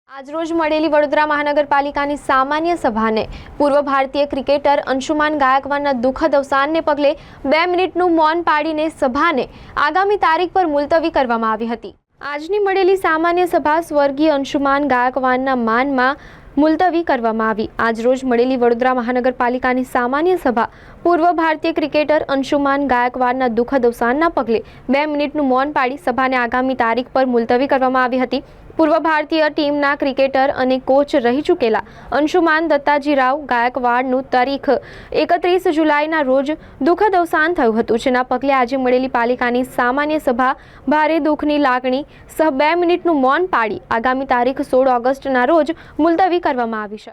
આજરોજ મળેલી વડોદરા મહાનગરપાલિકાની સામાન્ય સભાને પૂર્વ ભારતીય ક્રિકેટર અંશુમાન ગાયકવાડના દુઃખદ અવસાનને પગલે 2 મિનિટનું મૌન પાડીને સભાને આગામી તારીખ પર મુલતવી કરવામાં આવી હતી। આજની મળેલી સામાન્ય સભા સ્વર્ગીય અંશુમાન ગાયકવાડના માનમાં મુલતવી કરવામાં આવી। આજરોજ મળેલી વડોદરા મહાનગરપાલિકાની સામાન્ય સભા પૂર્વ ભારતીય ક્રિકેટર અંશુમાન ગાયકવાડના દુઃખદ અવસાનના પગલે 2 મિનિટનું મૌન પાડી સભાને આગામી તારીખ પર મુલતવી કરવામાં આવી હતી। પૂર્વ ભારતીય ટીમના ક્રિકેટર અને કોચ રહી ચૂકેલા અંશુમાન દત્તાજીરાવ ગાયકવાડનું તારીખ 31 જુલાઈના રોજ દુઃખદ અવસાન થયું હતું, જેના પગલે આજે મળેલી પાલિકાની સામાન્ય સભા ભારે દુઃખની લાગણી સહ 2 મિનિટનું મૌન પાડી આગામી તારીખ 16 ઓગસ્ટના રોજ મુલતવી કરવામાં આવી છે।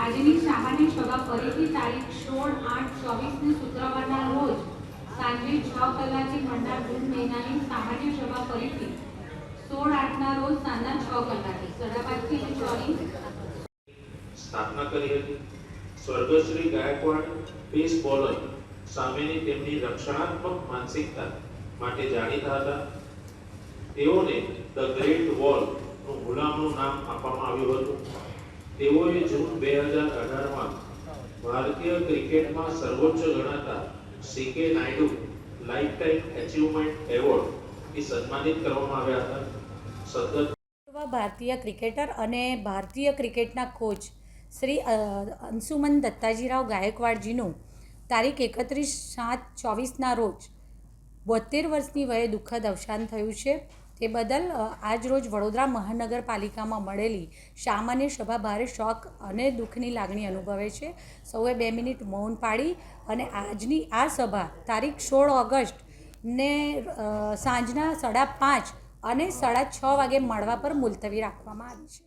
આજની સામાન્ય સભા ફરીથી તારીખ 16/8/24 શુક્રવારના રોજ સાંજે 6 કલાકે મળનાર જૂન મહિનાની સામાન્ય સભા ફરીથી 16/8ના રોજ સાંજના 6 કલાકે 5:30 થી 6 સ્થાપના કરી હતી। સ્વર્ગશ્રી ગાયકવાડ પેસ બોલર સામેની તેમની રક્ષણાત્મક માનસિકતા માટે જાણીતા હતા। તેઓને ધ ગ્રેટ વોલ નું ગુલામનું નામ આપવામાં આવ્યું હતું। તેઓએ જૂન 2018માં ભારતીય ક્રિકેટમાં સર્વોચ્ચ ગણાતા CK Naidu lifetime achievement award થી સન્માનિત કરવામાં આવ્યા હતા। પૂર્વ ભારતીય ક્રિકેટર અને ભારતીય ક્રિકેટના કોચ શ્રી અંશુમન દત્તાજીરાવ ગાયકવાડજીનું તારીખ 31/7/24ના રોજ 72 વર્ષની વયે દુઃખદ અવસાન થયું છે। તે બદલ આજરોજ વડોદરા મહાનગરપાલિકામાં મળેલી સામાન્ય સભા ભારે શોક અને દુઃખની લાગણી અનુભવે છે। સૌએ 2 મિનિટ મૌન પાડી અને આજની આ સભા તારીખ 16 ઓગસ્ટ ને સાંજના 5:30 અને 6:30 વાગે મળવા પર મુલતવી રાખવામાં આવી છે।